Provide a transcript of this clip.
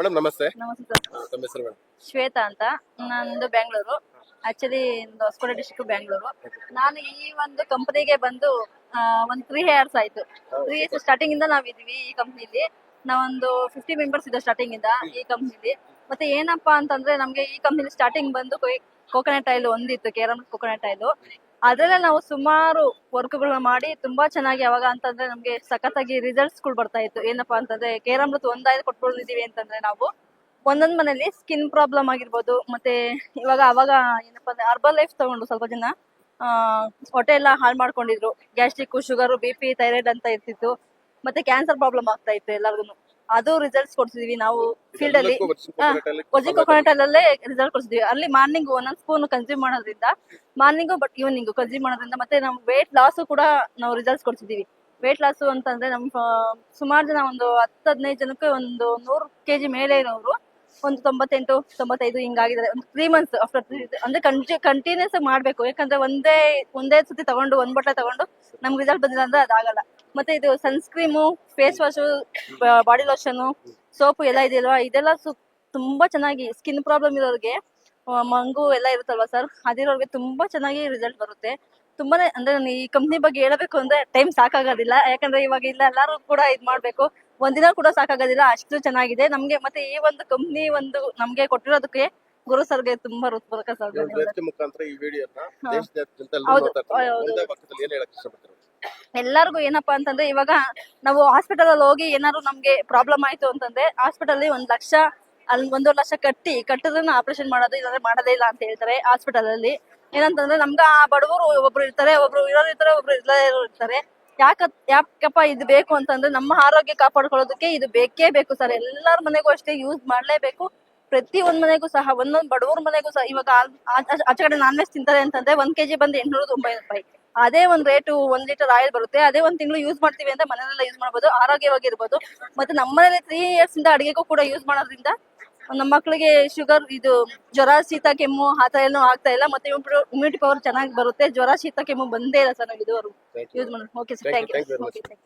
Madam ನಮಸ್ತೆ. ನಮಸ್ತೆ sir. ತಮ್ಮ ಹೆಸರು ಮೇಡಮ್? ಶ್ವೇತಾ ಅಂತ. ನಂದು ಬೆಂಗಳೂರು. Actually Hoskote district Bengaluru. ನಾನು ಈ ಒಂದು ಕಂಪನಿಗೆ ಬಂದು ಒಂದು 3 ಇಯರ್ಸ್ ಆಯ್ತು. 3 ಇಯರ್ಸ್ ಸ್ಟಾರ್ಟಿಂಗ್ ಇಂದ ನಾವಿದೀವಿ ಈ ಕಂಪನಿಲಿ. ನಾವೊಂದು 50 ಮೆಂಬರ್ಸ್ ಇದೆ ಸ್ಟಾರ್ಟಿಂಗ್ ಇಂದ ಈ ಕಂಪನಿಲಿ. ಮತ್ತೆ ಏನಪ್ಪಾ ಅಂತಂದ್ರೆ ನಮ್ಗೆ ಈ ಕಂಪನಿ ಸ್ಟಾರ್ಟಿಂಗ್ ಬಂದು ಕೋಕೋನಟ್ ಆಯಿಲ್ ಒಂದಿತ್ತು, ಕೇರಂ ಕೋಕೋನಟ್ ಆಯಿಲ್. ಅದ್ರಲ್ಲೇ ನಾವು ಸುಮಾರು ವರ್ಕ್ಗಳನ್ನ ಮಾಡಿ ತುಂಬಾ ಚೆನ್ನಾಗಿ ಅವಾಗ ಅಂತಂದ್ರೆ ನಮ್ಗೆ ಸಖತ್ತಾಗಿ ರಿಸಲ್ಟ್ಸ್ ಗಳು ಬರ್ತಾ ಇತ್ತು. ಏನಪ್ಪಾ ಅಂತಂದ್ರೆ ಕೇರಮೃತ್ ಒಂದಾಯ್ದು ಕೊಟ್ಕೊಂಡಿದೀವಿ ಅಂತಂದ್ರೆ ನಾವು ಒಂದೊಂದ್ ಮನೇಲಿ ಸ್ಕಿನ್ ಪ್ರಾಬ್ಲಮ್ ಆಗಿರ್ಬೋದು. ಮತ್ತೆ ಅವಾಗ ಏನಪ್ಪಾ ಅಂದ್ರೆ ಅರ್ಬಲ್ ಲೈಫ್ ತಗೊಂಡು ಸ್ವಲ್ಪ ಜನ ಹೊಟ್ಟೆ ಎಲ್ಲ ಹಾಳು ಮಾಡ್ಕೊಂಡಿದ್ರು. ಗ್ಯಾಸ್ಟ್ರಿಕ್, ಶುಗರ್, BP, ಥೈರಾಯ್ಡ್ ಅಂತ ಇರ್ತಿತ್ತು. ಮತ್ತೆ ಕ್ಯಾನ್ಸರ್ ಪ್ರಾಬ್ಲಮ್ ಆಗ್ತಾ ಇತ್ತು ಎಲ್ಲರಿಗೂ. ಅದು ರಿಸಲ್ಟ್ಸ್ ಕೊಡ್ತಿದೀವಿ ನಾವು ಫೀಲ್ಡ್ ಅಲ್ಲಿ. ಕೊಜಿ ಕೊಕೊನಟ್ ಅಲ್ಲೇ ರಿಸಲ್ಟ್ ಕೊಡ್ತಿದೀವಿ. ಅಲ್ಲಿ ಮಾರ್ನಿಂಗ್ ಒಂದೊಂದ್ ಸ್ಪೂನ್ ಕನ್ಸ್ಯೂಮ್ ಮಾಡೋದ್ರಿಂದ, ಮಾರ್ನಿಂಗ್ ಬಟ್ ಈವ್ನಿಂಗ್ ಕನ್ಸ್ಯೂಮ್ ಮಾಡೋದ್ರಿಂದ ಮತ್ತೆ ನಮ್ ವೇಟ್ ಲಾಸ್ ಕೂಡ ನಾವು ರಿಸಲ್ಟ್ಸ್ ಕೊಡ್ತಿದೀವಿ. ವೇಟ್ ಲಾಸ್ ಅಂತಂದ್ರೆ ನಮ್ ಸುಮಾರು ಜನ ಒಂದು 10-15 ಜನಕ್ಕೆ ಒಂದು 100 kg ಮೇಲೆ ಇರೋರು ಒಂದು 98-95 ಹಿಂಗಾಗಿದ್ದಾರೆ. ಒಂದು 3 months ಆಫ್ಟರ್ ಅಂದ್ರೆ ಕಂಟಿನ್ಯೂಸ್ ಮಾಡ್ಬೇಕು. ಯಾಕಂದ್ರೆ ಒಂದೇ ಸತಿ ತಗೊಂಡು ಒಂದ್ ಬಟ್ಟೆ ತಗೊಂಡು ನಮ್ಗೆ ರಿಸಲ್ಟ್ ಬಂದಿಲ್ಲ ಅಂದ್ರೆ ಅದಾಗಲ್ಲ. ಮತ್ತೆ ಇದು sunscreen, face wash, body lotion, soap ಎಲ್ಲ ಇದೆಯಲ್ವಾ, ಇದೆಲ್ಲ ತುಂಬಾ ಚೆನ್ನಾಗಿ ಸ್ಕಿನ್ ಪ್ರಾಬ್ಲಮ್ ಇರೋರಿಗೆ, ಮಂಗು ಎಲ್ಲ ಇರುತ್ತಲ್ವಾ ಸರ್, ಅದಿರೋರಿಗೆ ತುಂಬಾ ಚೆನ್ನಾಗಿ ರಿಸಲ್ಟ್ ಬರುತ್ತೆ. ತುಂಬಾನೇ ಅಂದ್ರೆ ನಾನು ಈ ಕಂಪ್ನಿ ಬಗ್ಗೆ ಹೇಳಬೇಕು ಅಂದ್ರೆ ಟೈಮ್ ಸಾಕಾಗೋದಿಲ್ಲ. ಯಾಕಂದ್ರೆ ಇವಾಗ ಇಲ್ಲ ಎಲ್ಲಾರು ಕೂಡ ಇದ್ ಮಾಡ್ಬೇಕು, ಒಂದಿನ ಕೂಡ ಸಾಕಾಗೋದಿಲ್ಲ, ಅಷ್ಟು ಚೆನ್ನಾಗಿದೆ ನಮ್ಗೆ. ಮತ್ತೆ ಈ ಒಂದು ಕಂಪ್ನಿ ಒಂದು ನಮ್ಗೆ ಕೊಟ್ಟಿರೋದಕ್ಕೆ ಗುರು ಸರ್ಗೆ ತುಂಬಾ ಹೃತ್ಪೂರ್ವಕ ಸರ್. ನೀವು ವೇದಿಕೆ ಮುಖಾಂತರ ಈ ವಿಡಿಯೋನ ದೇಶದಾದ್ಯಂತ ಎಲ್ಲರೂ ನೋಡ್ತಾ ಇರ್ತಾರೆ. ಒಂದೇ ವಾಕ್ಯದಲ್ಲಿ ಏನ್ ಹೇಳಕ್ ಇಷ್ಟಪಡ್ತೀರಾ? ಎಲ್ಲರಿಗೂ ಏನಪ್ಪಾ ಅಂತಂದ್ರೆ ಇವಾಗ ನಾವು ಹಾಸ್ಪಿಟಲ್ ಅಲ್ಲಿ ಹೋಗಿ ಏನಾದ್ರು ನಮ್ಗೆ ಪ್ರಾಬ್ಲಮ್ ಆಯ್ತು ಅಂತಂದ್ರೆ ಹಾಸ್ಪಿಟಲ್ ಅಲ್ಲಿ 1 ಲಕ್ಷ ಅಲ್ಲಿ 1.5 ಲಕ್ಷ ಕಟ್ಟಿದ್ರೆ ಆಪರೇಷನ್ ಮಾಡೋದು, ಇಲ್ಲಾಂದ್ರೆ ಮಾಡೋದೇ ಇಲ್ಲ ಅಂತ ಹೇಳ್ತಾರೆ ಹಾಸ್ಪಿಟಲ್ ಅಲ್ಲಿ. ಏನಂತಂದ್ರೆ ನಮ್ಗ ಆ ಬಡವರು ಒಬ್ರು ಇರ್ತಾರೆ, ಒಬ್ರು ಇರೋರು ಇರ್ತಾರೆ, ಒಬ್ರು ಇಲ್ಲದೇ ಇರ್ತಾರೆ. ಯಾಕಪ್ಪ ಇದು ಬೇಕು ಅಂತಂದ್ರೆ ನಮ್ಮ ಆರೋಗ್ಯ ಕಾಪಾಡ್ಕೊಳ್ಳೋದಕ್ಕೆ ಇದು ಬೇಕೇ ಬೇಕು ಸರ್. ಎಲ್ಲಾರ ಮನೆಗೂ ಅಷ್ಟೇ ಯೂಸ್ ಮಾಡ್ಲೇಬೇಕು. ಪ್ರತಿ ಒಂದ್ ಮನೆಗೂ ಸಹ, ಒಂದೊಂದ್ ಬಡವ್ರ ಮನೆಗೂ ಸಹ. ಇವಾಗ ಆಚೆ ಕಡೆ ನಾನ್ ವೆಜ್ ತಿಂತಾರೆ ಅಂತಂದ್ರೆ 1 kg ಬಂದು 890 ರೂಪಾಯಿ. ಅದೇ ಒಂದ್ ರೇಟು 1 ಲೀಟರ್ ಆಯಿಲ್ ಬರುತ್ತೆ. ಅದೇ 1 ತಿಂಗಳು ಯೂಸ್ ಮಾಡ್ತೀವಿ ಅಂತ ಮನೆಯಲ್ಲ ಯೂಸ್ ಮಾಡ್ಬೋದು, ಆರೋಗ್ಯವಾಗಿರ್ಬೋದು. ಮತ್ತೆ ನಮ್ಮನೇಲಿ 3 ಇಯರ್ಸ್ ಇಂದ ಅಡಿಗೆಗೂ ಕೂಡ ಯೂಸ್ ಮಾಡೋದ್ರಿಂದ ನಮ್ಮ ಮಕ್ಕಳಿಗೆ ಶುಗರ್, ಇದು ಜ್ವರ, ಶೀತ, ಕೆಮ್ಮು ಆತರ ಏನೂ ಆಗ್ತಾ ಇಲ್ಲ. ಮತ್ತೆ ಇಮ್ಯುನಿಟಿ ಪವರ್ ಚೆನ್ನಾಗಿ ಬರುತ್ತೆ. ಜ್ವರ, ಶೀತ, ಕೆಮ್ಮು ಬಂದೇ ಇಲ್ಲ ಸರ್ ನಾವು ಇದುವರೆಗೂ ಯೂಸ್ ಮಾಡೋದು. Okay sir, thank you.